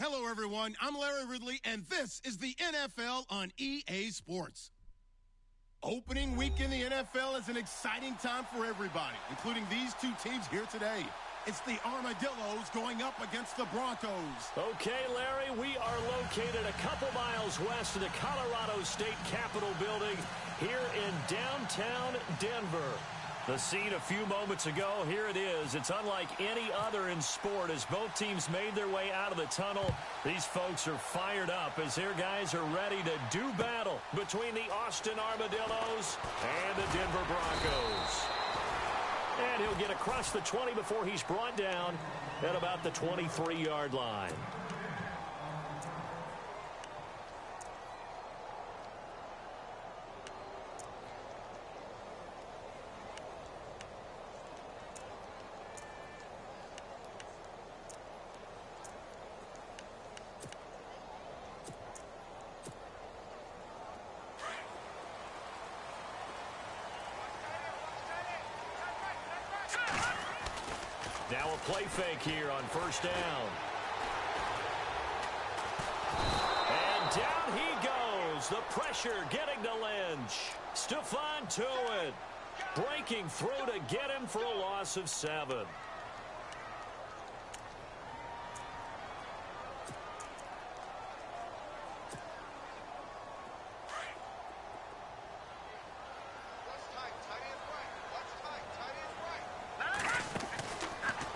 Hello, everyone. I'm Larry Ridley, and this is the NFL on EA Sports. Opening week in the NFL is an exciting time for everybody, including these two teams here today. It's the Armadillos going up against the Broncos. Okay, Larry, we are located a couple miles west of the Colorado State Capitol building here in downtown Denver. The scene a few moments ago, here it is. It's unlike any other in sport as both teams made their way out of the tunnel. These folks are fired up as their guys are ready to do battle between the Austin Armadillos and the Denver Broncos. And he'll get across the 20 before he's brought down at about the 23-yard line. Now a play fake here on first down. And down he goes. The pressure getting to Lynch. Stephon Tuitt breaking through to get him for a loss of 7.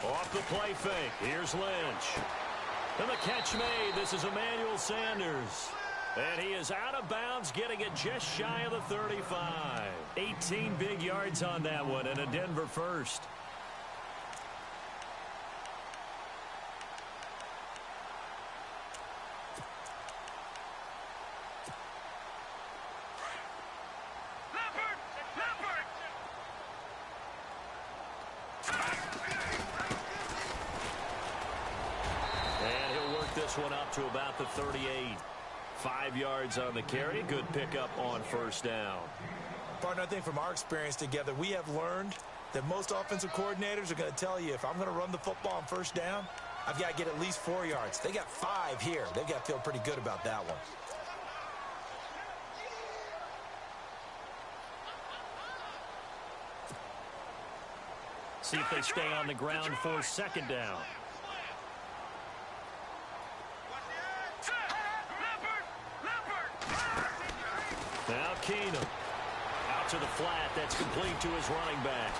Off the play fake. Here's Lynch. And the catch made. This is Emmanuel Sanders. And he is out of bounds, getting it just shy of the 35. 18 big yards on that one, and a Denver first. This one up to about the 38. 5 yards on the carry. Good pickup on first down. Partner, I think from our experience together, we have learned that most offensive coordinators are going to tell you, if I'm going to run the football on first down, I've got to get at least 4 yards. They got 5 here. They've got to feel pretty good about that one. See if they stay on the ground for second down. Now Keenum out to the flat. That's complete to his running back.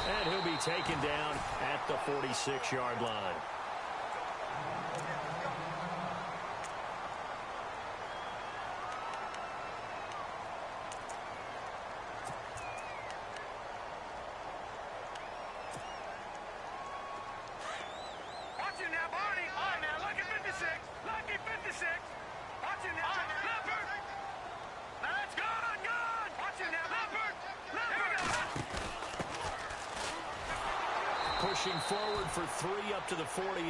And he'll be taken down at the 46-yard line. Watch it now, Barney. All right, now, lucky 56. Lucky 56. Watch it now. Let's go, good. Watch it now, Leopard. Pushing forward for 3 up to the 48.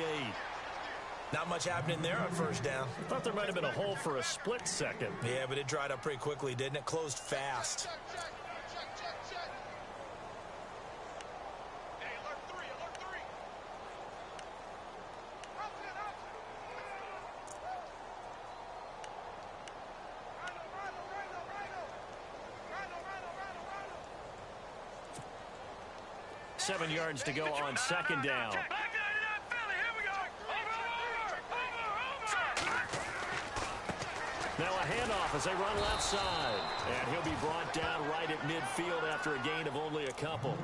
Not much happening there on first down. Thought there might have been a hole for a split second. Yeah, but it dried up pretty quickly, didn't it? Closed fast. Seven yards to go on second down. Now a handoff as they run left side. And he'll be brought down right at midfield after a gain of only a couple.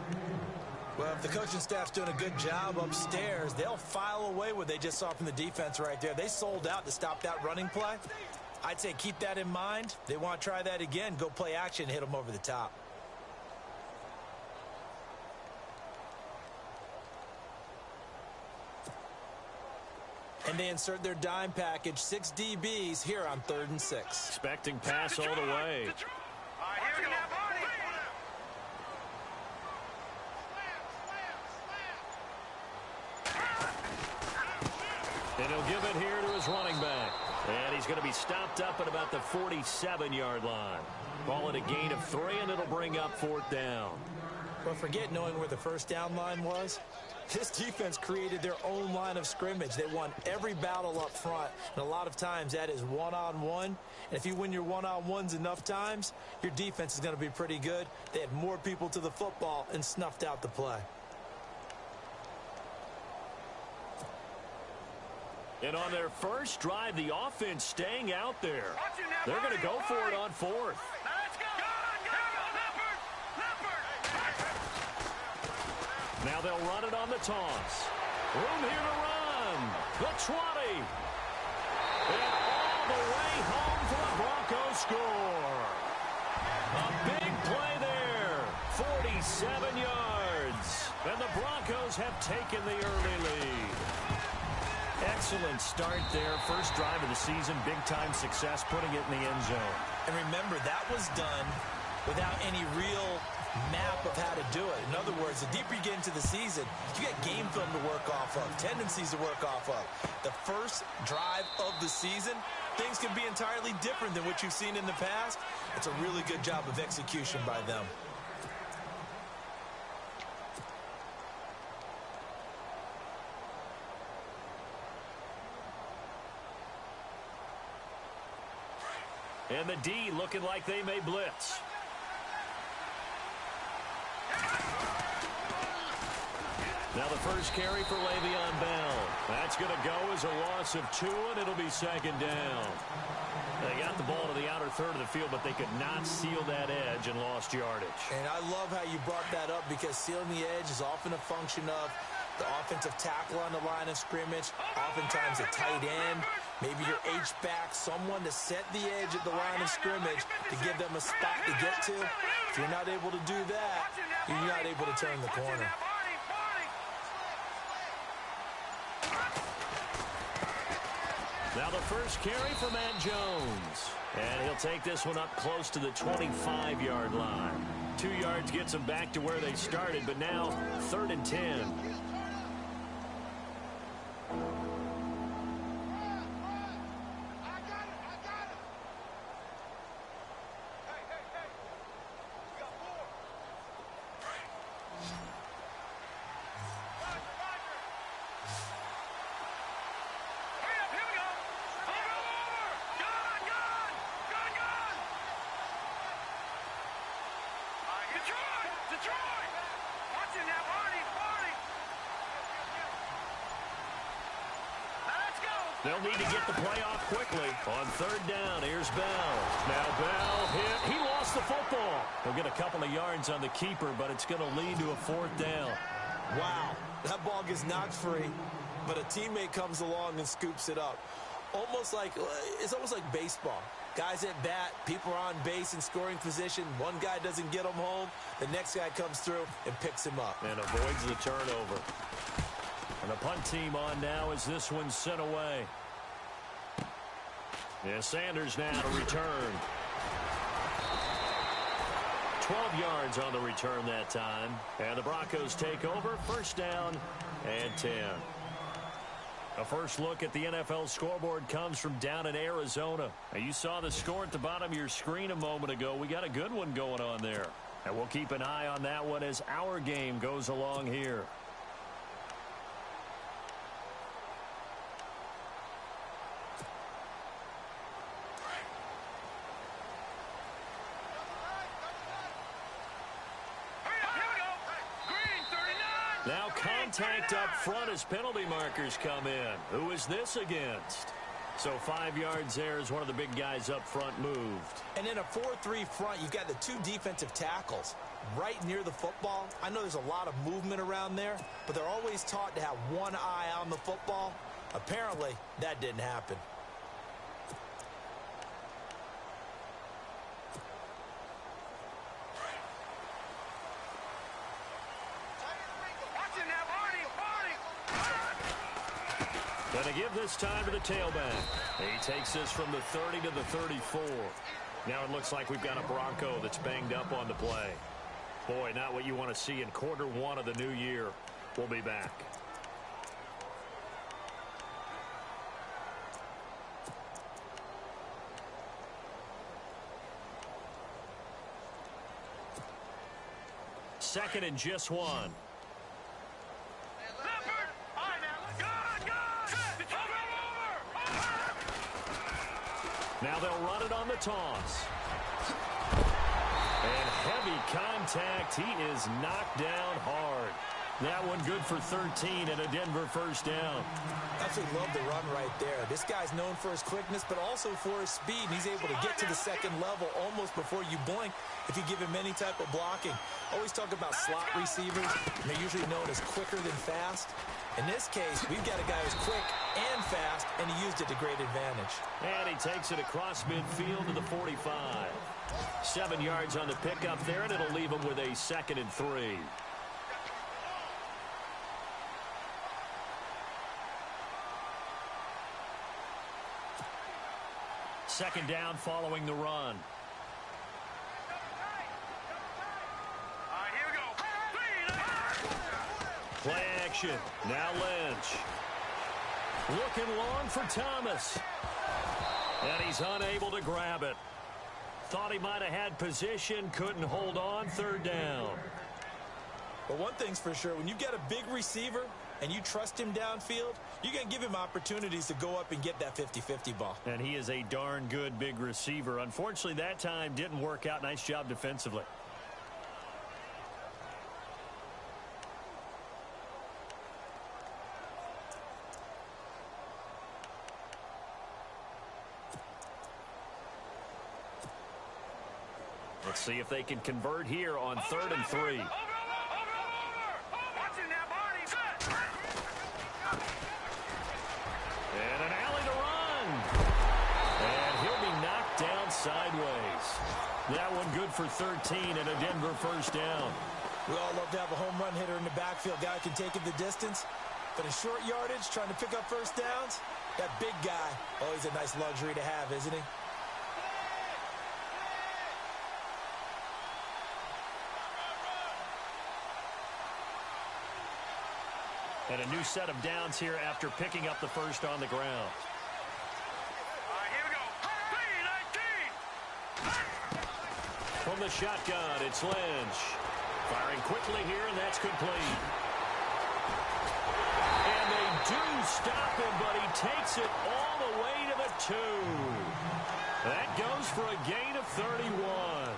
Well, if the coaching staff's doing a good job upstairs, they'll file away what they just saw from the defense right there. They sold out to stop that running play. I'd say keep that in mind. They want to try that again. Go play action, hit them over the top. And they insert their dime package, 6 DBs here on 3rd and 6. Expecting pass all the way. And he'll give it here to his running back. And he's going to be stopped up at about the 47-yard line. Call it a gain of 3, and it'll bring up 4th down. Well, forget knowing where the first down line was. This defense created their own line of scrimmage. They won every battle up front, and a lot of times that is one-on-one. And if you win your one-on-ones enough times, your defense is going to be pretty good. They had more people to the football and snuffed out the play. And on their first drive, the offense staying out there. They're going to go for it on fourth. Now they'll run it on the toss. Room here to run. The 20. And all the way home for the Broncos score. A big play there. 47 yards. And the Broncos have taken the early lead. Excellent start there. First drive of the season. Big-time success putting it in the end zone. And remember, that was done without any real map of how to do it. In other words, the deeper you get into the season, you got game film to work off of, tendencies to work off of. The first drive of the season, things can be entirely different than what you've seen in the past. It's a really good job of execution by them. And the D looking like they may blitz. Now the first carry for Le'Veon Bell. That's going to go as a loss of 2, and it'll be second down. They got the ball to the outer third of the field, but they could not seal that edge and lost yardage. And I love how you brought that up, because sealing the edge is often a function of the offensive tackle on the line of scrimmage, oftentimes a tight end, maybe your H-back, someone to set the edge at the line of scrimmage to give them a spot to get to. If you're not able to do that, you're not able to turn the corner. Now the first carry for Matt Jones. And he'll take this one up close to the 25-yard line. 2 yards gets them back to where they started, but now 3rd and 10. They'll need to get the play off quickly. On 3rd down, here's Bell. Now Bell hit. He lost the football. He'll get a couple of yards on the keeper, but it's going to lead to a 4th down. Wow, that ball gets knocked free, but a teammate comes along and scoops it up. It's almost like baseball. Guys at bat, people are on base in scoring position. One guy doesn't get him home. The next guy comes through and picks him up. And avoids the turnover. And the punt team on now as this one's sent away. Yeah, Sanders now to return. 12 yards on the return that time. And the Broncos take over. 1st down and 10. A first look at the NFL scoreboard comes from down in Arizona. Now, you saw the score at the bottom of your screen a moment ago. We got a good one going on there. And we'll keep an eye on that one as our game goes along here. Now contact up front as penalty markers come in. Who is this against? So 5 yards there as one of the big guys up front moved. And in a 4-3 front, you've got the 2 defensive tackles right near the football. I know there's a lot of movement around there, but they're always taught to have one eye on the football. Apparently, that didn't happen. Going to give this time to the tailback. He takes this from the 30 to the 34. Now it looks like we've got a Bronco that's banged up on the play. Boy, not what you want to see in Q1 of the new year. We'll be back. Second and just 1. Now they'll run it on the toss. And heavy contact. He is knocked down hard. That one good for 13 and a Denver first down. Absolutely love the run right there. This guy's known for his quickness, but also for his speed. He's able to get to the second level almost before you blink if you give him any type of blocking. Always talk about slot receivers, and they're usually known as quicker than fast. In this case, we've got a guy who's quick and fast, and he used it to great advantage. And he takes it across midfield to the 45. 7 yards on the pickup there, and it'll leave him with a 2nd and 3. Second down following the run. Here we go. Play action. Now Lynch. Looking long for Thomas. And he's unable to grab it. Thought he might have had position, couldn't hold on. 3rd down. But one thing's for sure, when you get a big receiver and you trust him downfield, you're going to give him opportunities to go up and get that 50-50 ball. And he is a darn good big receiver. Unfortunately, that time didn't work out. Nice job defensively. Let's see if they can convert here on 3rd and 3. And an alley to run. And he'll be knocked down sideways. That one good for 13 and a Denver first down. We all love to have a home run hitter in the backfield. Guy can take it the distance. But in short yardage, trying to pick up first downs, that big guy, always a nice luxury to have, isn't he? And a new set of downs here after picking up the first on the ground. Here we go. 3-19. From the shotgun, it's Lynch. Firing quickly here, and that's complete. And they do stop him, but he takes it all the way to the 2. That goes for a gain of 31.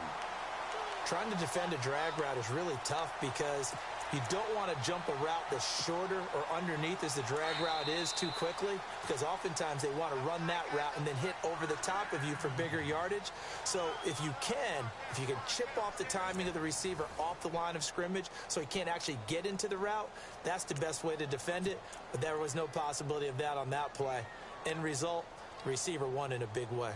Trying to defend a drag route is really tough because you don't want to jump a route that's shorter or underneath as the drag route is too quickly, because oftentimes they want to run that route and then hit over the top of you for bigger yardage. So if you can chip off the timing of the receiver off the line of scrimmage so he can't actually get into the route, that's the best way to defend it. But there was no possibility of that on that play. End result, receiver won in a big way.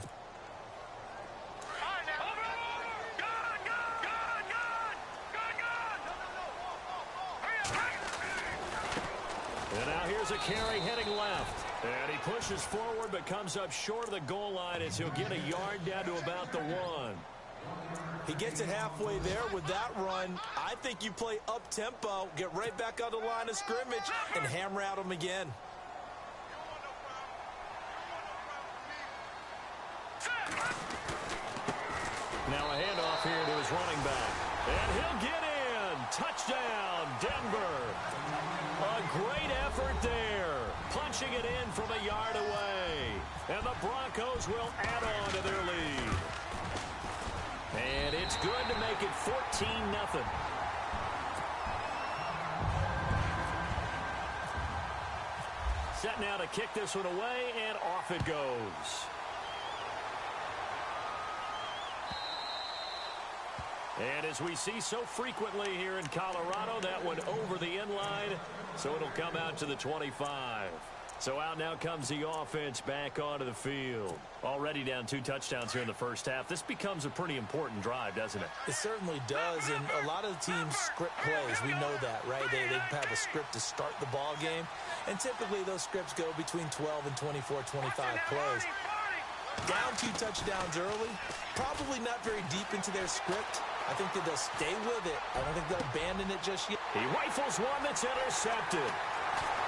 And now here's a carry heading left. And he pushes forward but comes up short of the goal line as he'll get a yard down to about the 1. He gets it halfway there with that run. I think you play up-tempo, get right back on the line of scrimmage, and hammer out him again. Now a handoff here to his running back. And he'll get in. Touchdown, Denver. A great effort there. Punching it in from a yard away. And the Broncos will add on to their lead. And it's good to make it 14-0. Set now to kick this one away, and off it goes. And as we see so frequently here in Colorado, that one over the end line, so it'll come out to the 25. So out now comes the offense back onto the field. Already down 2 touchdowns here in the first half. This becomes a pretty important drive, doesn't it? It certainly does, and a lot of the teams script plays. We know that, right? They have a script to start the ball game, and typically those scripts go between 12 and 24, 25 plays. Down 2 touchdowns early, probably not very deep into their script. I think that they'll stay with it. I don't think they'll abandon it just yet. He rifles one that's intercepted.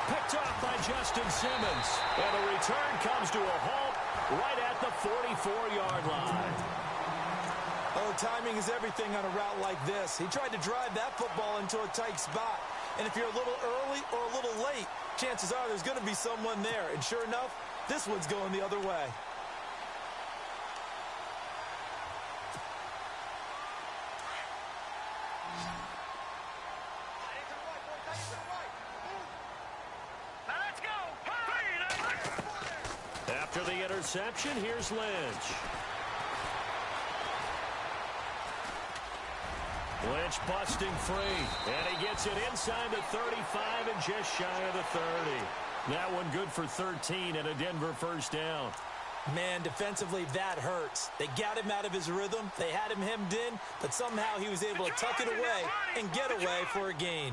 Picked off by Justin Simmons. And the return comes to a halt right at the 44-yard line. Oh, timing is everything on a route like this. He tried to drive that football into a tight spot. And if you're a little early or a little late, chances are there's going to be someone there. And sure enough, this one's going the other way. reception. Here's Lynch. Lynch busting free, and he gets it inside the 35 and just shy of the 30. That one good for 13 and a Denver first down. Man, defensively, that hurts. They got him out of his rhythm. They had him hemmed in, but somehow he was able to tuck it away and get away for a gain.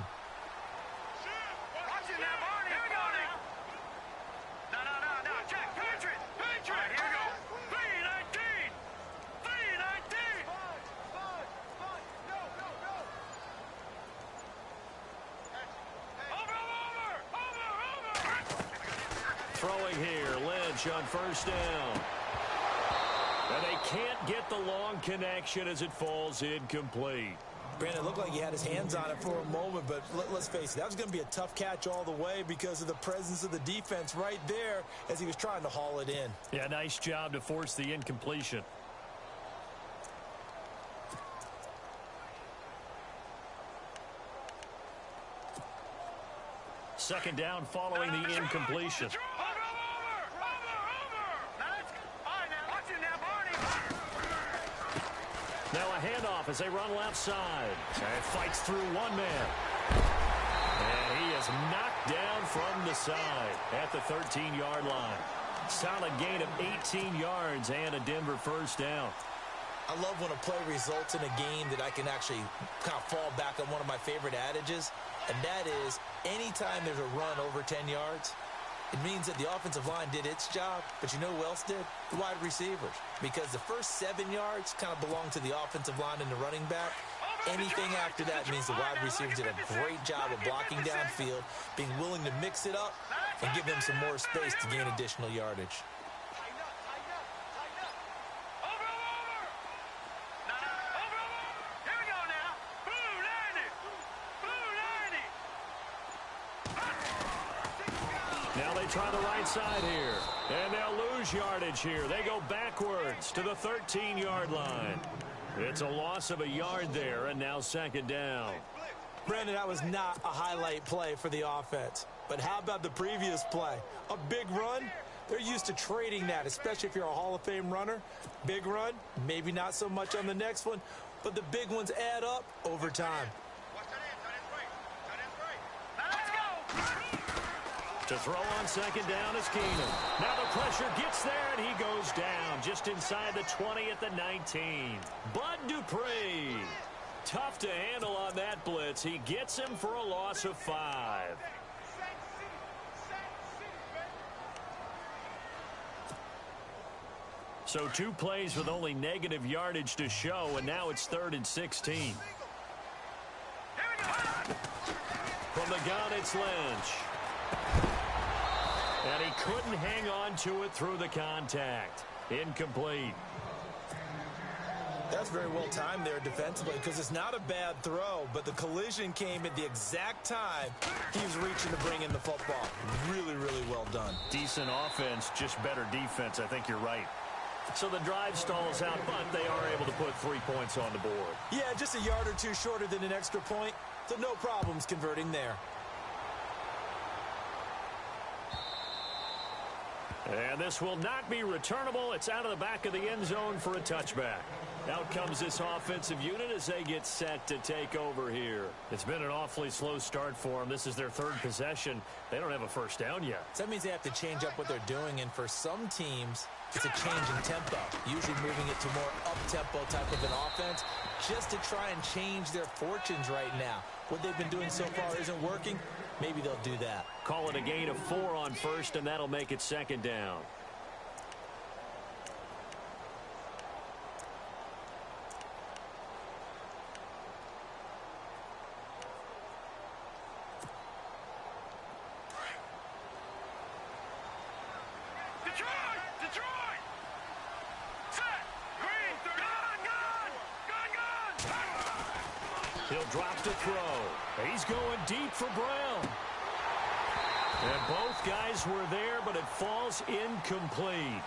Watch it now, Barney. Here we go now. No. Check. Patriot. All right, here we go. 3-19. 3-19. Over. Throwing here, Lynch on first down. And they can't get the long connection as it falls incomplete. Brandon, it looked like he had his hands on it for a moment, but let's face it, that was going to be a tough catch all the way because of the presence of the defense right there as he was trying to haul it in. Yeah, nice job to force the incompletion. Second down following the incompletion. Now a handoff as they run left side. And fights through one man. And he is knocked down from the side at the 13-yard line. Solid gain of 18 yards and a Denver first down. I love when a play results in a game that I can actually kind of fall back on one of my favorite adages, and that is anytime there's a run over 10 yards, it means that the offensive line did its job, but you know who else did? The wide receivers. Because the first 7 yards kind of belong to the offensive line and the running back. Anything after that means the wide receivers did a great job of blocking downfield, being willing to mix it up, and give them some more space to gain additional yardage. Now they try the right side here, and they'll lose yardage here. They go backwards to the 13-yard line. It's a loss of a yard there, and now second down. Brandon, that was not a highlight play for the offense. But how about the previous play? A big run? They're used to trading that, especially if you're a Hall of Fame runner. Big run, maybe not so much on the next one, but the big ones add up over time. To throw on second down is Keenum. Now the pressure gets there, and he goes down just inside the 20 at the 19. Bud Dupree. Tough to handle on that blitz. He gets him for a loss of 5. So 2 plays with only negative yardage to show, and now it's 3rd and 16. From the gun, it's Lynch. And he couldn't hang on to it through the contact. Incomplete. That's very well timed there defensively because it's not a bad throw, but the collision came at the exact time he was reaching to bring in the football. Really, really well done. Decent offense, just better defense. I think you're right. So the drive stalls out, but they are able to put 3 points on the board. Yeah, just a yard or two shorter than an extra point, so no problems converting there. And this will not be returnable. It's out of the back of the end zone for a touchback. Out comes this offensive unit as they get set to take over here. It's been an awfully slow start for them. This is their 3rd possession. They don't have a first down yet. So that means they have to change up what they're doing, and for some teams, it's a change in tempo, usually moving it to more up-tempo type of an offense just to try and change their fortunes right now. What they've been doing so far isn't working. Maybe they'll do that. Call it a gain of 4 on first, and that'll make it second down. Detroit! Set! Green! Gun! He'll drop to throw. He's going deep for Brown. And both guys were there, but it falls incomplete.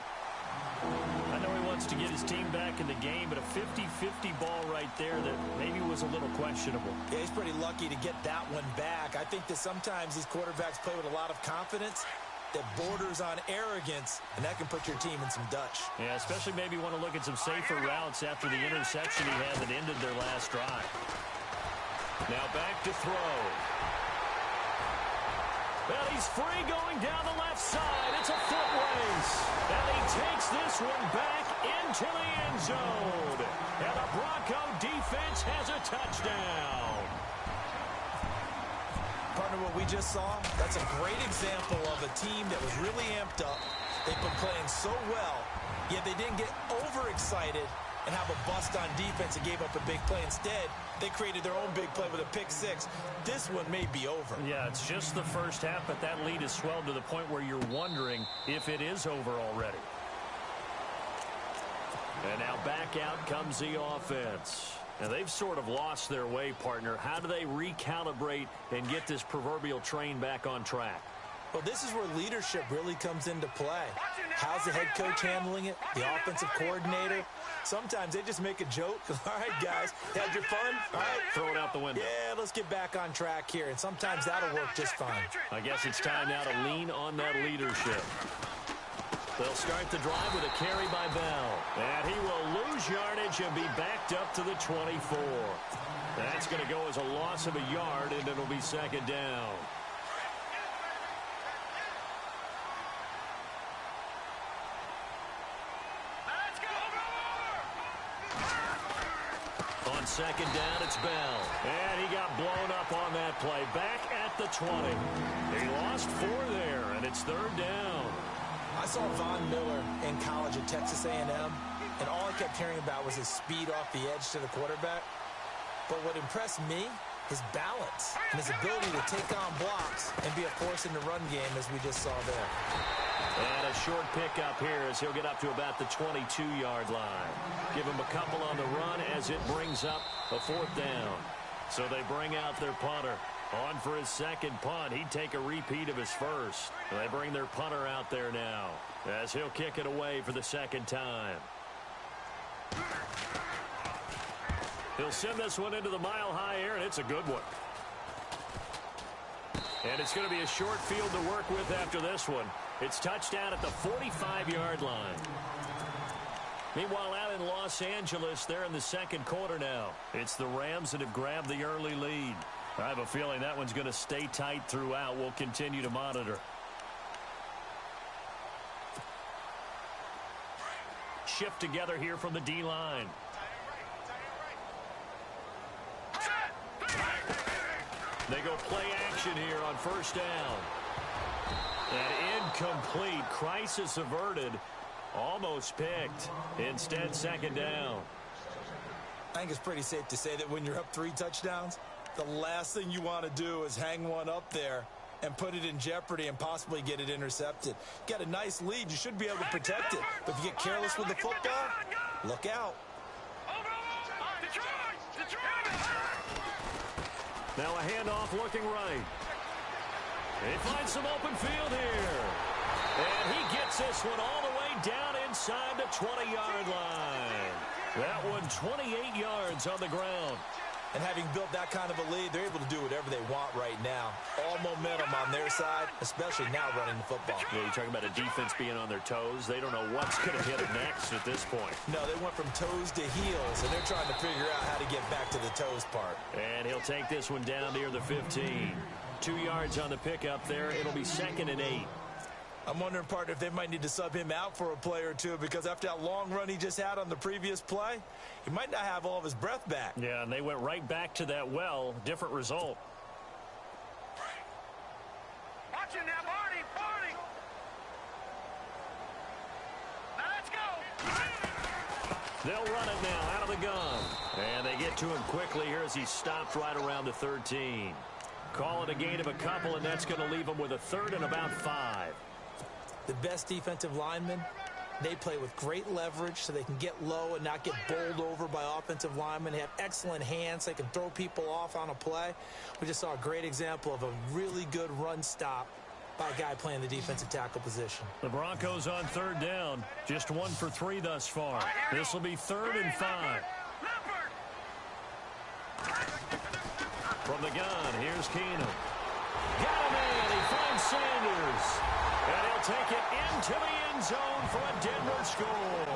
I know he wants to get his team back in the game, but a 50-50 ball right there that maybe was a little questionable. Yeah, he's pretty lucky to get that one back. I think that sometimes these quarterbacks play with a lot of confidence, that borders on arrogance, and that can put your team in some Dutch. Yeah, especially maybe want to look at some safer routes after the interception he had that ended their last drive. Now back to throw. Well, he's free going down the left side. It's a foot race. And he takes this one back into the end zone. And the Bronco defense has a touchdown. Partner, what we just saw, that's a great example of a team that was really amped up. They've been playing so well, yet they didn't get overexcited and have a bust on defense and gave up a big play. Instead, they created their own big play with a pick six. This one may be over. Yeah, it's just the first half, but that lead has swelled to the point where you're wondering if it is over already. And now back out comes the offense. Now, they've sort of lost their way, partner. How do they recalibrate and get this proverbial train back on track? Well, this is where leadership really comes into play. How's the head coach handling it? The offensive coordinator? Sometimes they just make a joke. All right, guys, had your fun? All right. Throw it out the window. Yeah, let's get back on track here. And sometimes that'll work just fine. I guess it's time now to lean on that leadership. They'll start the drive with a carry by Bell. And he will lose yardage and be backed up to the 24. That's going to go as a loss of a yard, and it'll be second down. On second down, it's Bell. And he got blown up on that play. Back at the 20. He lost 4 there, and it's third down. I saw Von Miller in college at Texas A&M, and all I kept hearing about was his speed off the edge to the quarterback. But what impressed me, his balance and his ability to take on blocks and be a force in the run game, as we just saw there. And a short pickup here as he'll get up to about the 22-yard line. Give him a couple on the run as it brings up a fourth down. So they bring out their punter. On for his second punt. He'd take a repeat of his first. They bring their punter out there now as he'll kick it away for the second time. He'll send this one into the mile-high air, and it's a good one. And it's going to be a short field to work with after this one. It's touchdown at the 45-yard line. Meanwhile, out in Los Angeles, they're in the second quarter now. It's the Rams that have grabbed the early lead. I have a feeling that one's going to stay tight throughout. We'll continue to monitor. Shift together here from the D-line. They go play action here on first down. And incomplete. Crisis averted. Almost picked. Instead, second down. I think it's pretty safe to say that when you're up 3 touchdowns, the last thing you want to do is hang one up there and put it in jeopardy and possibly get it intercepted. Get a nice lead. You should be able to protect it. But if you get careless with the football, look out. Now a handoff looking right. He finds some open field here. And he gets this one all the way down inside the 20-yard line. That one 28 yards on the ground. And having built that kind of a lead, they're able to do whatever they want right now. All momentum on their side, especially now running the football. Yeah, you're talking about a defense being on their toes. They don't know what's going to hit them next at this point. No, they went from toes to heels, and they're trying to figure out how to get back to the toes part. And he'll take this one down near the 15. 2 yards on the pickup there. It'll be 2nd and 8. I'm wondering, partner, if they might need to sub him out for a play or two, because after that long run he just had on the previous play, he might not have all of his breath back. Yeah, and they went right back to that well. Different result. Watching that, Barney. Now let's go. They'll run it now out of the gun. And they get to him quickly here as he stopped right around the 13. Call it a gain of a couple, and that's going to leave him with a 3rd and about 5. The best defensive linemen, they play with great leverage so they can get low and not get bowled over by offensive linemen. They have excellent hands. They can throw people off on a play. We just saw a great example of a really good run stop by a guy playing the defensive tackle position. The Broncos on 3rd down. Just 1 for 3 thus far. This will be 3rd and 5. From the gun, here's Keenum. Got him in. He finds Sanders. And he'll take it into the end zone for a Denver score.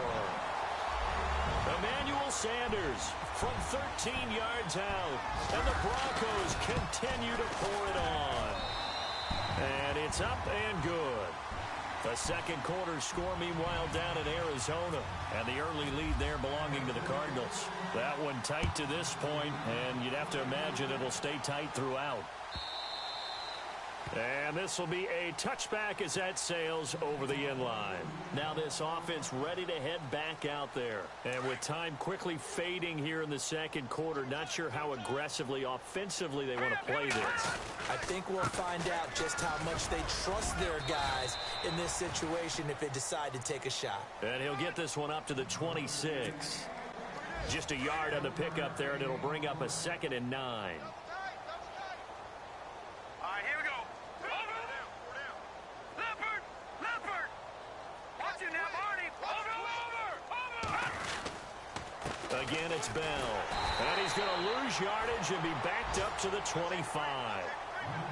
Emmanuel Sanders from 13 yards out. And the Broncos continue to pour it on. And it's up and good. The second quarter score, meanwhile, down in Arizona. And the early lead there belonging to the Cardinals. That one tight to this point, and you'd have to imagine it'll stay tight throughout. And this will be a touchback as that sails over the end line. Now this offense ready to head back out there. And with time quickly fading here in the second quarter, not sure how aggressively, offensively they want to play this. I think we'll find out just how much they trust their guys in this situation if they decide to take a shot. And he'll get this one up to the 26. Just a yard on the pickup there, and it'll bring up a 2nd and 9. Again, it's Bell. And he's going to lose yardage and be backed up to the 25.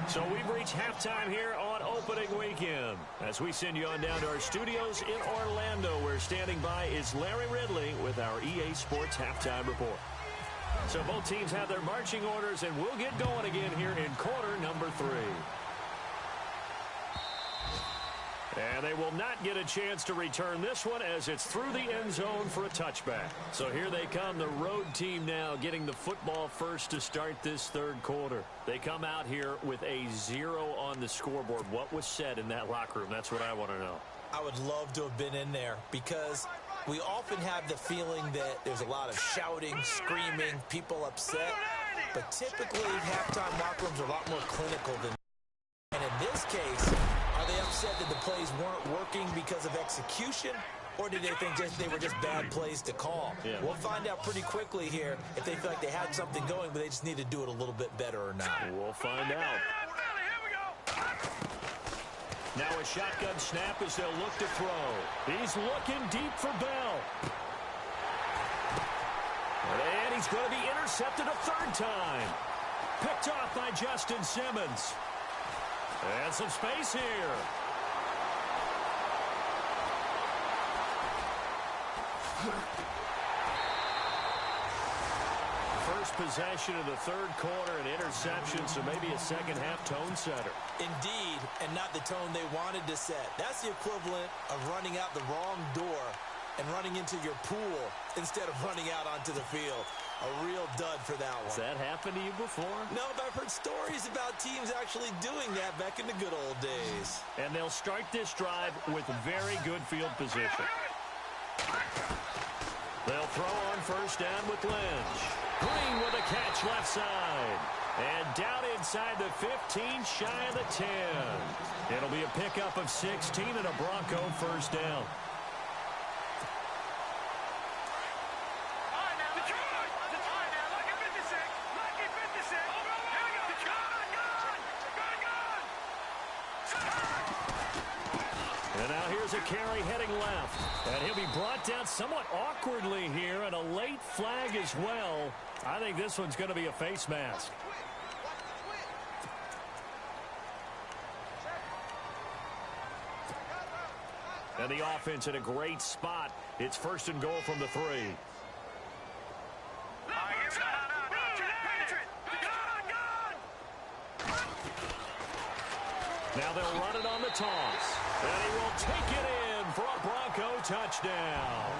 So we've reached halftime here on opening weekend. As we send you on down to our studios in Orlando, where standing by is Larry Ridley with our EA Sports Halftime Report. So both teams have their marching orders, and we'll get going again here in quarter number 3. And they will not get a chance to return this one as it's through the end zone for a touchback. So here they come, the road team now getting the football first to start this third quarter. They come out here with a 0 on the scoreboard. What was said in that locker room? That's what I want to know. I would love to have been in there because we often have the feeling that there's a lot of shouting, screaming, people upset. But typically, halftime locker rooms are a lot more clinical than that. And in this case, are they upset that the plays weren't working because of execution, or did they think they were just bad plays to call? Yeah. We'll find out pretty quickly here if they feel like they had something going, but they just need to do it a little bit better or not. We'll find out. Now a shotgun snap as they'll look to throw. He's looking deep for Bell. And he's going to be intercepted a 3rd time. Picked off by Justin Simmons. And some space here. First possession of the third quarter, an interception, so maybe a second-half tone setter. Indeed, and not the tone they wanted to set. That's the equivalent of running out the wrong door and running into your pool instead of running out onto the field. A real dud for that one. Has that happened to you before? No, but I've heard stories about teams actually doing that back in the good old days. And they'll start this drive with very good field position. They'll throw on first down with Lynch. Green with a catch left side. And down inside the 15, shy of the 10. It'll be a pickup of 16 and a Bronco first down. And now here's a carry heading left. And he'll be brought down somewhat awkwardly here, and a late flag as well. I think this one's going to be a face mask. And the offense in a great spot. It's 1st and goal from the 3. Now they'll run it on the toss. And he will take it in for a Bronco touchdown.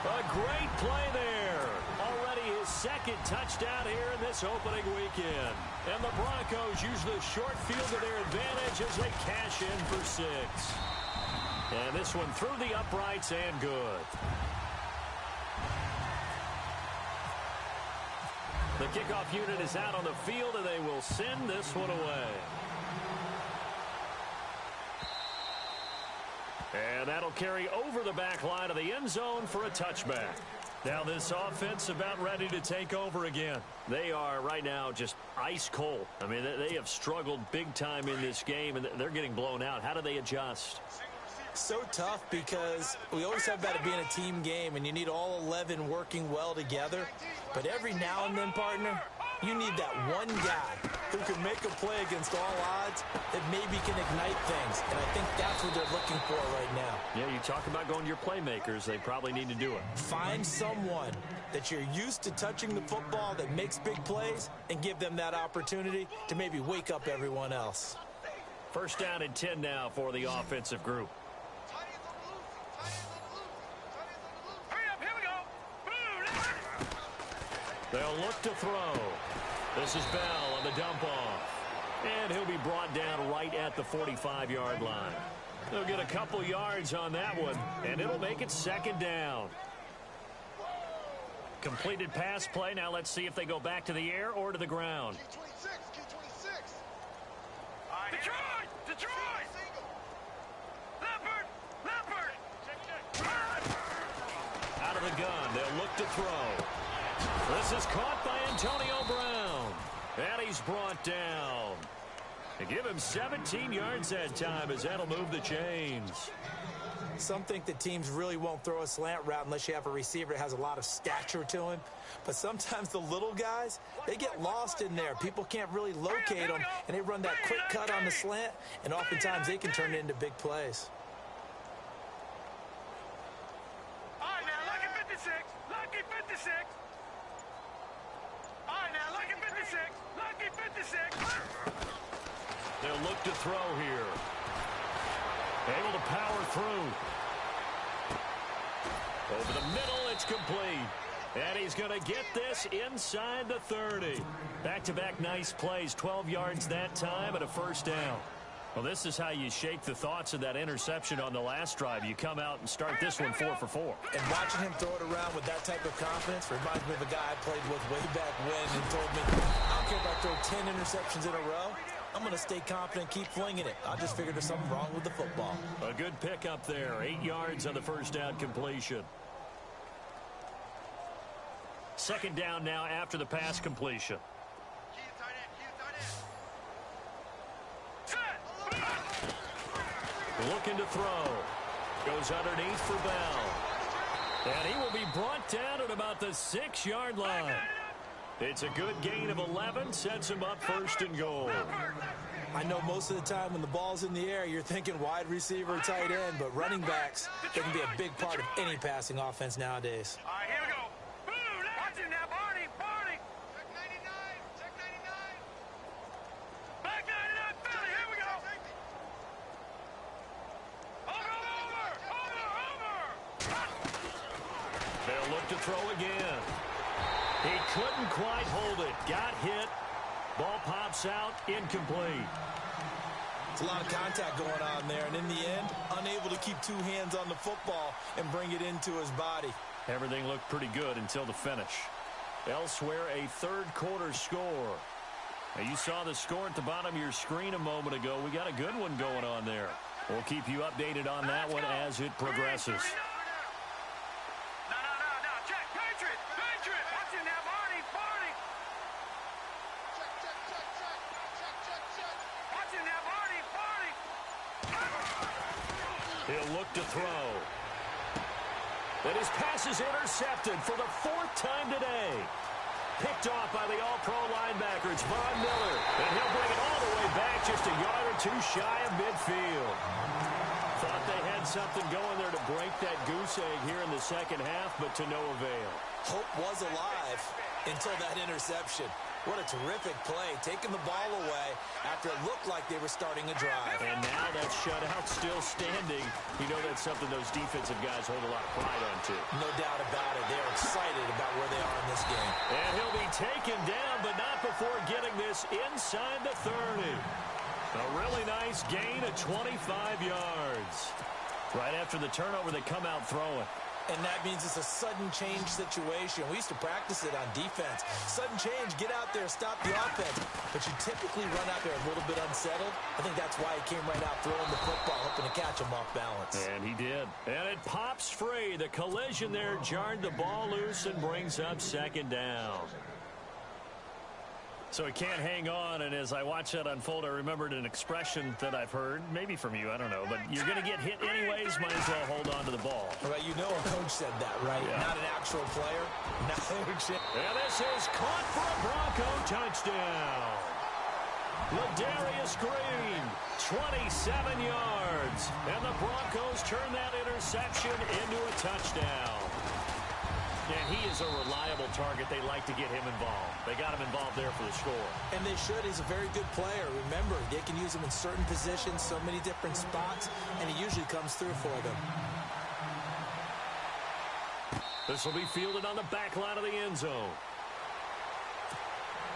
A great play there. Already his 2nd touchdown here in this opening weekend. And the Broncos use the short field to their advantage as they cash in for 6. And this one through the uprights and good. The kickoff unit is out on the field, and they will send this one away. And that'll carry over the back line of the end zone for a touchback. Now this offense about ready to take over again. They are right now just ice cold. I mean, they have struggled big time in this game, and they're getting blown out. How do they adjust? So tough because we always have about it being a team game, and you need all 11 working well together. But every now and then, partner, you need that one guy who can make a play against all odds that maybe can ignite things. And I think that's what they're looking for right now. Yeah, you talk about going to your playmakers. They probably need to do it. Find someone that you're used to touching the football that makes big plays and give them that opportunity to maybe wake up everyone else. First down and 10 now for the offensive group. They'll look to throw. This is Bell on the dump off. And he'll be brought down right at the 45-yard line. They'll get a couple yards on that one, and it'll make it second down. Completed pass play. Now let's see if they go back to the air or to the ground. Detroit! Leopard! Out of the gun. They'll look to throw. This is caught by Antonio Brown. And he's brought down. They give him 17 yards that time as that'll move the chains. Some think that teams really won't throw a slant route unless you have a receiver that has a lot of stature to him. But sometimes the little guys, they get lost in there. People can't really locate them, and they run that quick cut on the slant, and oftentimes they can turn it into big plays. All right, now, lucky 56. Lucky 56. All right, now, lucky 56. Lucky 56. They'll look to throw here. Able to power through. Over the middle, it's complete. And he's going to get this inside the 30. Back-to-back nice plays, 12 yards that time and a first down. Well, this is how you shake the thoughts of that interception on the last drive. You come out and start this one 4 for 4. And watching him throw it around with that type of confidence reminds me of a guy I played with way back when and told me, I don't care if I throw 10 interceptions in a row. I'm going to stay confident, keep flinging it. I just figured there's something wrong with the football. A good pickup there. 8 yards on the first down completion. Second down now after the pass completion. Looking to throw. Goes underneath for Bell. And he will be brought down at about the 6-yard line. It's a good gain of 11. Sets him up first and goal. I know most of the time when the ball's in the air, you're thinking wide receiver, tight end, but running backs, they can be a big part of any passing offense nowadays. All right, here we go. Boom! Watch it now, Barney! Barney! Check 99! Check 99! Back 99, Philly! Here we go! Over! They'll look to throw again. He couldn't quite hold it. Got hit. Ball pops out. Incomplete. It's a lot of contact going on there, and in the end, unable to keep two hands on the football and bring it into his body. Everything looked pretty good until the finish. Elsewhere, a third-quarter score. Now, you saw the score at the bottom of your screen a moment ago. We got a good one going on there. We'll keep you updated on that one as it progresses. He'll look to throw. But his pass is intercepted for the 4th time today. Picked off by the all-pro linebacker. It's Von Miller. And he'll bring it all the way back just a yard or two shy of midfield. Thought they had something going there to break that goose egg here in the second half, but to no avail. Hope was alive until that interception. What a terrific play, taking the ball away after it looked like they were starting a drive. And now that shutout still standing. You know that's something those defensive guys hold a lot of pride on, too. No doubt about it. They're excited about where they are in this game. And he'll be taken down, but not before getting this inside the 30. A really nice gain of 25 yards. Right after the turnover, they come out throwing. And that means it's a sudden change situation. We used to practice it on defense. Sudden change, get out there, stop the offense. But you typically run out there a little bit unsettled. I think that's why he came right out throwing the football, hoping to catch him off balance. And he did. And it pops free. The collision there jarred the ball loose and brings up second down. So he can't hang on, and as I watch that unfold, I remembered an expression that I've heard, maybe from you, I don't know, but you're going to get hit anyways, might as well hold on to the ball. Right, you know a coach said that, right? Yeah. Not an actual player. No. And this is caught for a Bronco touchdown. Ladarius Green, 27 yards. And the Broncos turn that interception into a touchdown. And he is a reliable target. They like to get him involved. They got him involved there for the score. And they should. He's a very good player. Remember, they can use him in certain positions, so many different spots, and he usually comes through for them. This will be fielded on the back line of the end zone.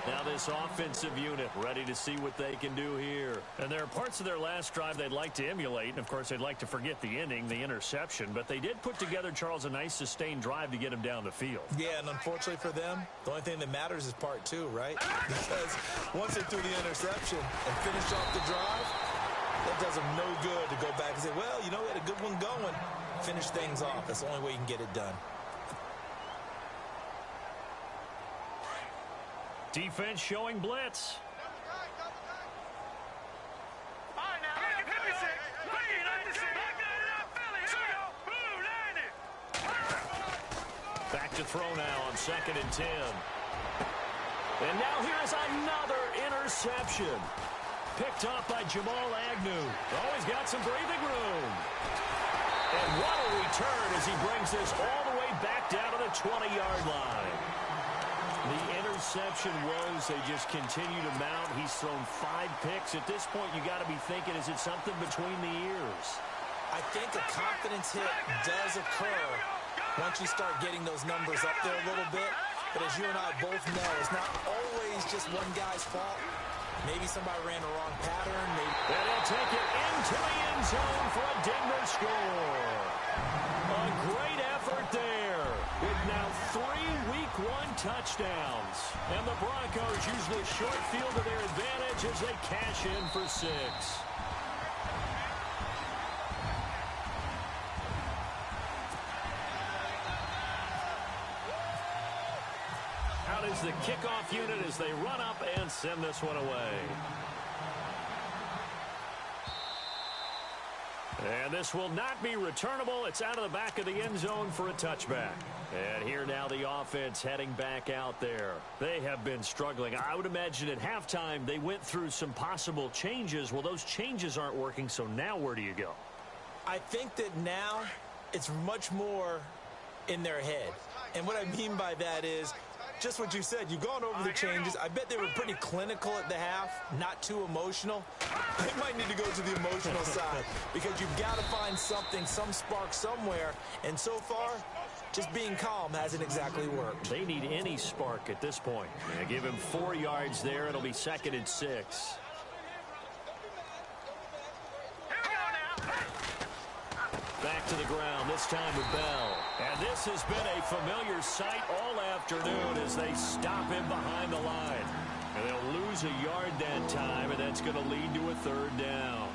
Now this offensive unit ready to see what they can do here. And there are parts of their last drive they'd like to emulate. And, of course, they'd like to forget the ending, the interception. But they did put together, Charles, a nice sustained drive to get him down the field. Yeah, and unfortunately for them, the only thing that matters is part two, right? Because once they threw the interception and finished off the drive, that does them no good to go back and say, well, you know, we had a good one going. Finish things off. That's the only way you can get it done. Defense showing blitz. Back to throw now on 2nd and 10. And now here's another interception. Picked off by Jamal Agnew. Always got some breathing room. And what a return as he brings this all the way back down to the 20-yard line. The interception woes, they just continue to mount. He's thrown 5 picks. At this point, you got to be thinking, is it something between the ears? I think a confidence hit does occur once you start getting those numbers up there a little bit. But as you and I both know, it's not always just one guy's fault. Maybe somebody ran the wrong pattern. And he'll take it into the end zone for a Denver score. A great effort there with now 3 Week 1 touchdowns. And the Broncos use the short field to their advantage as they cash in for 6. Out is the kickoff unit as they run up and send this one away. And this will not be returnable. It's out of the back of the end zone for a touchback. And here now the offense heading back out there. They have been struggling. I would imagine at halftime they went through some possible changes. Well, those changes aren't working, so now where do you go? I think that now it's much more in their head. And what I mean by that is just what you said. You've gone over the changes. I bet they were pretty clinical at the half, not too emotional. They might need to go to the emotional side because you've got to find something, some spark somewhere. And so far, just being calm hasn't exactly worked. They need any spark at this point. Yeah, give him 4 yards there. It'll be 2nd and 6. Back to the ground, this time with Bell. And this has been a familiar sight all afternoon as they stop him behind the line. And they'll lose a yard that time, and that's going to lead to a 3rd down.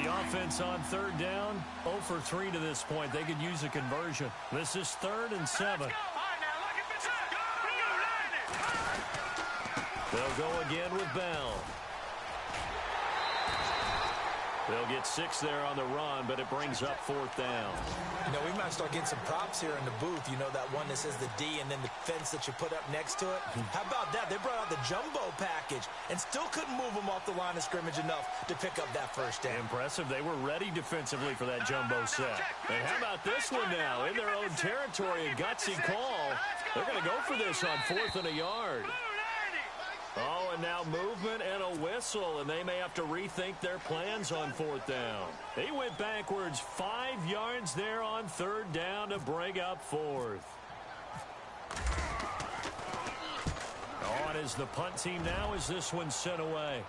The offense on 3rd down, 0 for 3 to this point. They could use a conversion. This is 3rd and 7. They'll go again with Bell. They'll get 6 there on the run, but it brings up 4th down. You know, we might start getting some props here in the booth. You know, that one that says the D and then the fence that you put up next to it. How about that? They brought out the jumbo package and still couldn't move them off the line of scrimmage enough to pick up that 1st down. Impressive. They were ready defensively for that jumbo set. And how about this one now? In their own territory, a gutsy call. They're going to go for this on 4th and a yard. Oh, and now movement and a whistle, and they may have to rethink their plans on 4th down. He went backwards 5 yards there on 3rd down to bring up 4th. On is the punt team now as this one's sent away.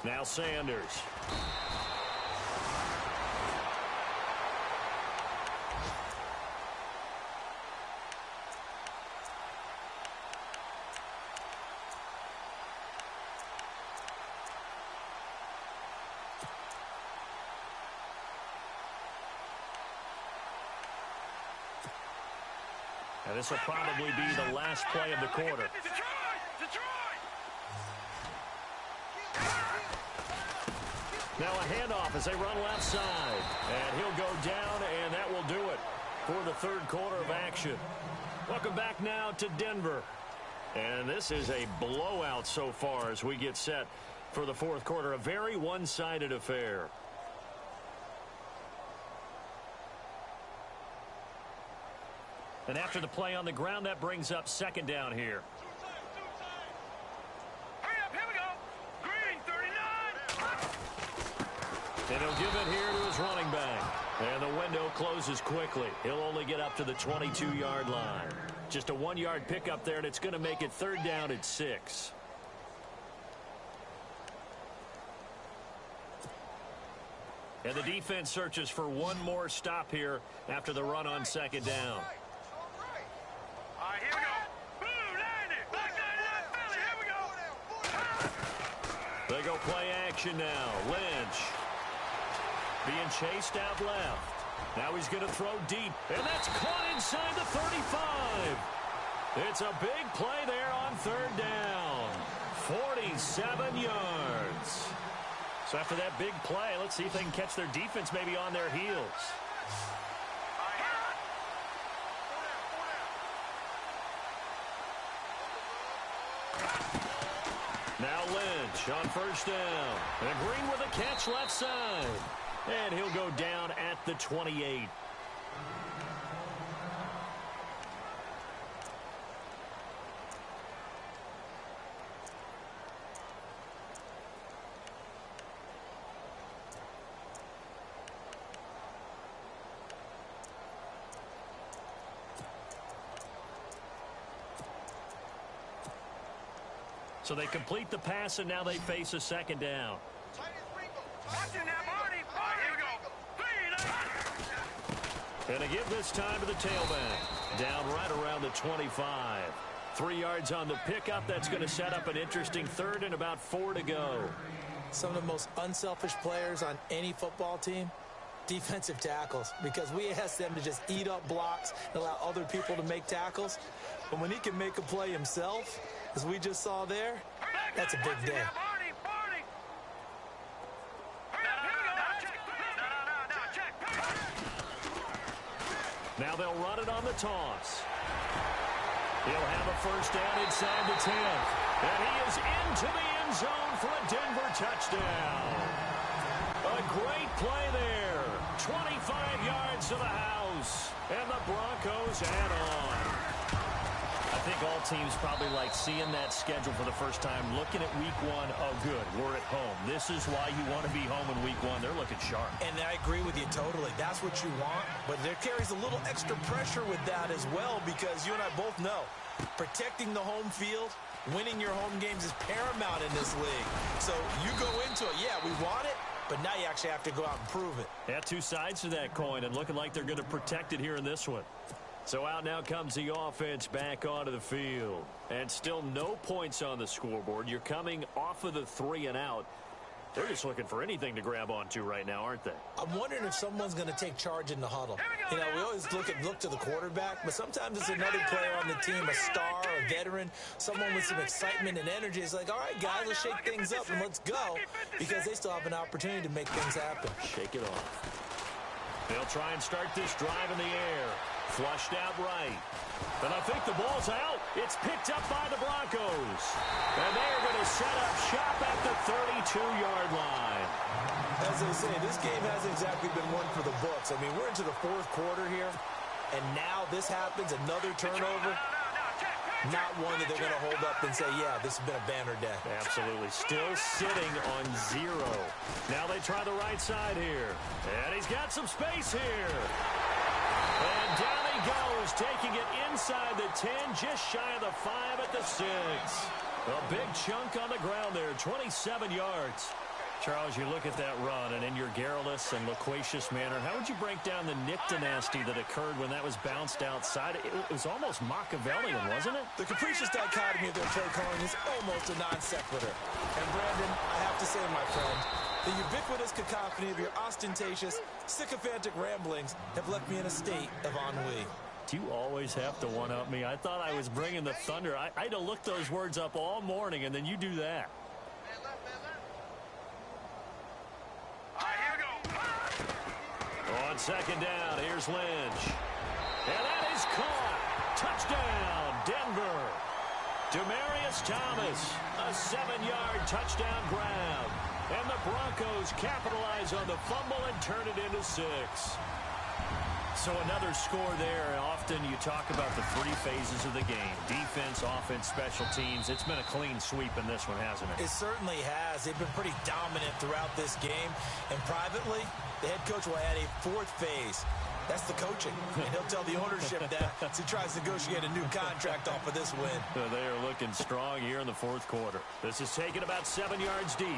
Now Sanders. And this will probably be the last play of the quarter. Now a handoff as they run left side. And he'll go down, and that will do it for the 3rd quarter of action. Welcome back now to Denver. And this is a blowout so far as we get set for the fourth quarter. A very one-sided affair. And after the play on the ground, that brings up second down here. Hurry up, here we go. Green, 39. And he'll give it here to his running back. And the window closes quickly. He'll only get up to the 22-yard line. Just a 1-yard pickup there, and it's going to make it third down at 6. And the defense searches for one more stop here after the run on second down. All right, here we go. Boom, land it. Back there, Philly. Here we go. They go play action now. Lynch being chased out left. Now he's going to throw deep, and that's caught inside the 35. It's a big play there on third down. 47 yards. So after that big play, let's see if they can catch their defense maybe on their heels. Now Lynch on first down. And Green with a catch left side. And he'll go down at the 28. So they complete the pass, and now they face a second down. Watching that, Marty. All right, here we go. And they give this time to the tailback. Down right around the 25. 3 yards on the pickup. That's going to set up an interesting third and about 4 to go. Some of the most unselfish players on any football team, defensive tackles, because we ask them to just eat up blocks and allow other people to make tackles. But when he can make a play himself, as we just saw there, that's a big day. Now they'll run it on the toss. He'll have a first down inside the 10. And he is into the end zone for a Denver touchdown. A great play there. 25 yards to the house. And the Broncos add on. I think all teams probably like seeing that schedule for the first time, looking at week 1. Oh, good, we're at home. This is why you want to be home in week 1. They're looking sharp. And I agree with you totally. That's what you want. But there carries a little extra pressure with that as well, because you and I both know protecting the home field, winning your home games is paramount in this league. So you go into it, yeah, we want it, but now you actually have to go out and prove it. Yeah, two sides to that coin, and looking like they're going to protect it here in this one. So out now comes the offense back onto the field. And still no points on the scoreboard. You're coming off of the 3 and out. They're just looking for anything to grab onto right now, aren't they? I'm wondering if someone's going to take charge in the huddle. You know, we always look to the quarterback, but sometimes it's another player on the team, a star, a veteran, someone with some excitement and energy. It's like, all right, guys, let's shake things up and let's go, because they still have an opportunity to make things happen. Shake it off. They'll try and start this drive in the air. Flushed out right. And I think the ball's out. It's picked up by the Broncos. And they are going to set up shop at the 32-yard line. As they say, this game hasn't exactly been one for the books. I mean, we're into the fourth quarter here, and now this happens, another turnover. Not one that they're going to hold up and say, yeah, this has been a banner day. Absolutely. Still sitting on 0. Now they try the right side here. And he's got some space here. And down he goes, taking it inside the 10, just shy of the 5 at the 6. A big chunk on the ground there, 27 yards. Charles, you look at that run, and in your garrulous and loquacious manner, how would you break down the Nick dynasty that occurred when that was bounced outside? It was almost Machiavellian, wasn't it? The capricious dichotomy of their play calling is almost a non sequitur. And Brandon, I have to say, my friend, the ubiquitous cacophony of your ostentatious, sycophantic ramblings have left me in a state of ennui. Do you always have to one-up me? I thought I was bringing the thunder. I had to look those words up all morning, and then you do that. On second down, here's Lynch. And that is caught. Touchdown, Denver. Demaryius Thomas, a 7-yard touchdown grab. And the Broncos capitalize on the fumble and turn it into 6. So another score there. Often you talk about the 3 phases of the game. Defense, offense, special teams. It's been a clean sweep in this one, hasn't it? It certainly has. They've been pretty dominant throughout this game. And privately, the head coach will add a 4th phase. That's the coaching. And he'll tell the ownership that as he tries to negotiate a new contract off of this win. They are looking strong here in the 4th quarter. This is taken about 7 yards deep.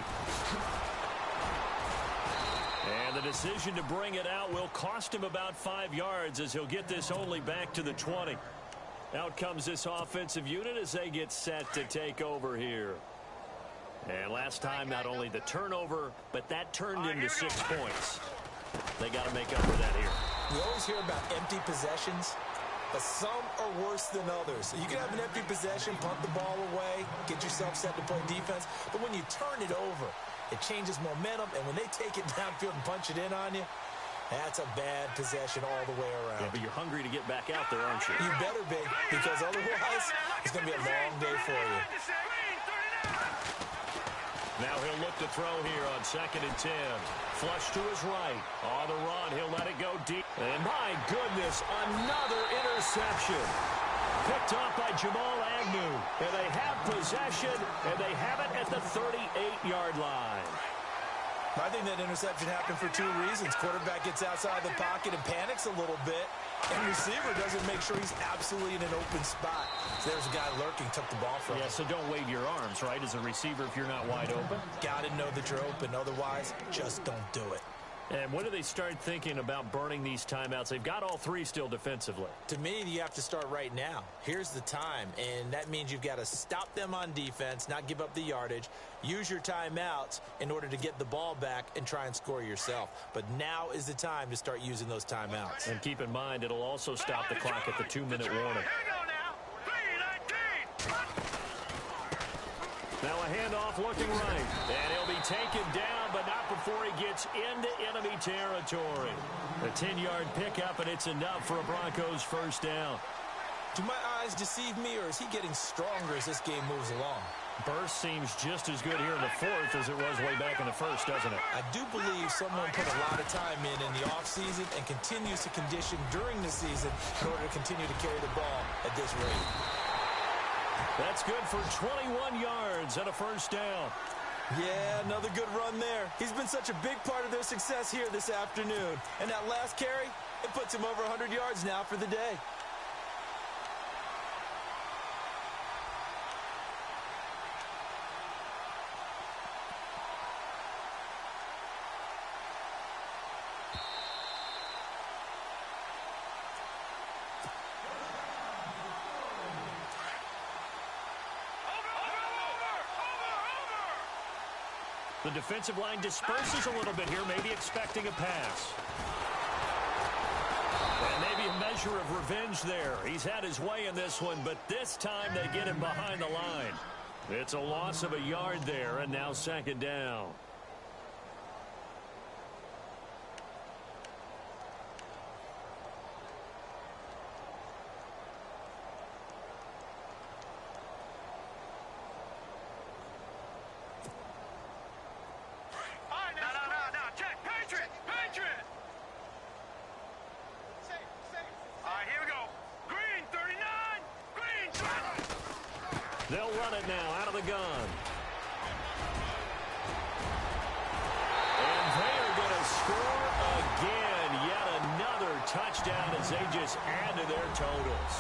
And the decision to bring it out will cost him about 5 yards as he'll get this only back to the 20. Out comes this offensive unit as they get set to take over here. And last time, not only the turnover, but that turned into 6 points. They got to make up for that here. We always hear about empty possessions, but some are worse than others. You can have an empty possession, punt the ball away, get yourself set to play defense, but when you turn it over, it changes momentum, and when they take it downfield and punch it in on you, that's a bad possession all the way around. Yeah, but you're hungry to get back out there, aren't you? You better be, because otherwise, it's going to be a long day for you. Now he'll look to throw here on 2nd and 10. Flush to his right. On the run, he'll let it go deep. And my goodness, another interception. Picked off by Jamal Agnew. And they have possession, and they have it at the 38-yard line. I think that interception happened for 2 reasons. Quarterback gets outside the pocket and panics a little bit. And receiver doesn't make sure he's absolutely in an open spot. So there's a guy lurking, took the ball from him. Yeah, so don't wave your arms, right, as a receiver if you're not wide open. Got to know that you're open. Otherwise, just don't do it. And when do they start thinking about burning these timeouts? They've got all 3 still defensively. To me, you have to start right now. Here's the time, and that means you've got to stop them on defense, not give up the yardage, use your timeouts in order to get the ball back and try and score yourself. But now is the time to start using those timeouts. And keep in mind, it'll also stop the clock at the 2-minute warning. Now a handoff looking right. And he'll be taken down, but not before he gets into enemy territory. A 10-yard pickup, and it's enough for a Broncos first down. Do my eyes deceive me, or is he getting stronger as this game moves along? Burst seems just as good here in the 4th as it was way back in the 1st, doesn't it? I do believe someone put a lot of time in the offseason and continues to condition during the season in order to continue to carry the ball at this rate. That's good for 21 yards and a first down. Yeah, another good run there. He's been such a big part of their success here this afternoon. And that last carry, it puts him over 100 yards now for the day. The defensive line disperses a little bit here, maybe expecting a pass. And maybe a measure of revenge there. He's had his way in this one, but this time they get him behind the line. It's a loss of a yard there, and now 2nd down. They'll run it now out of the gun. And they are going to score again. Yet another touchdown as they just add to their totals.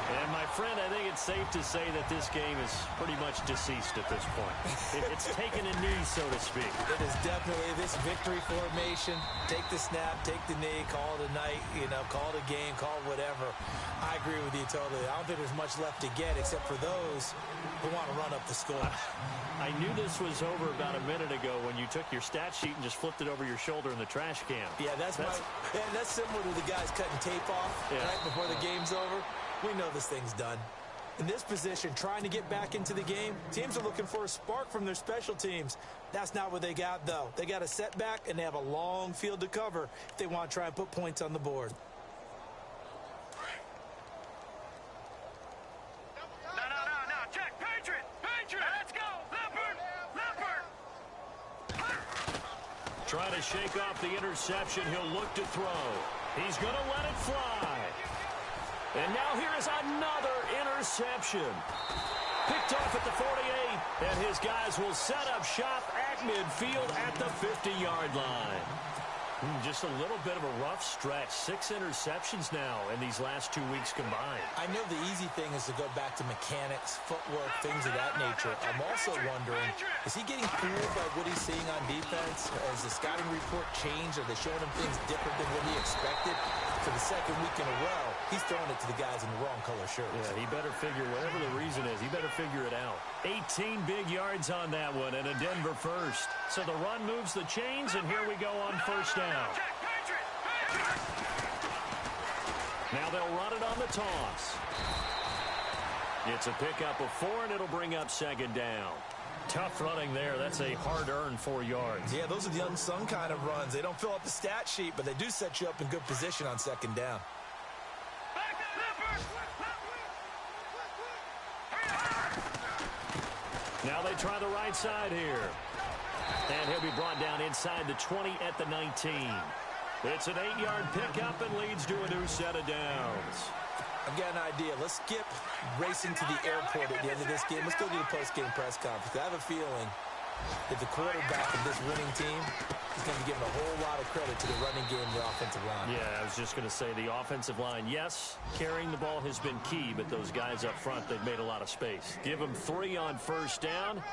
And, my friend, I think it's safe to say that this game is pretty much deceased at this point. It's taken a knee, so to speak. It is definitely this victory formation. Take the snap, take the knee, call it a night, call it a game, call it whatever. I agree with you totally. I don't think there's much left to get except for those who want to run up the score. I knew this was over about a minute ago when you took your stat sheet and just flipped it over your shoulder in the trash can. Yeah, that's similar to the guys cutting tape off right before the game's over. We know this thing's done. In this position, trying to get back into the game, teams are looking for a spark from their special teams. That's not what they got, though. They got a setback, and they have a long field to cover if they want to try and put points on the board. No, shake off the interception. He'll look to throw. He's going to let it fly. And now here is another interception. Picked off at the 48, and his guys will set up shop at midfield at the 50-yard line. Just a little bit of a rough stretch. 6 interceptions now in these last 2 weeks combined. I know the easy thing is to go back to mechanics, footwork, things of that nature. I'm also wondering, is he getting fooled by what he's seeing on defense? Has the scouting report changed? Are they showing him things different than what he expected? For the second week in a row, he's throwing it to the guys in the wrong color shirts. Yeah, he better figure, whatever the reason is, he better figure it out. 18 big yards on that one, and a Denver first. So the run moves the chains, and here we go on first down. Now they'll run it on the toss. It's a pickup of 4, and it'll bring up second down. Tough running there. That's a hard-earned 4 yards. Yeah, those are the unsung kind of runs. They don't fill up the stat sheet, but they do set you up in good position on second down. Now they try the right side here. And he'll be brought down inside the 20 at the 19. It's an 8-yard pickup and leads to a new set of downs. I've got an idea. Let's skip racing to the airport at the end of this game. Let's go to the post-game press conference. I have a feeling that the quarterback of this winning team is going to be giving a whole lot of credit to the running game and the offensive line. Yeah, I was just going to say the offensive line, yes, carrying the ball has been key, but those guys up front, they've made a lot of space. Give them 3 on first down.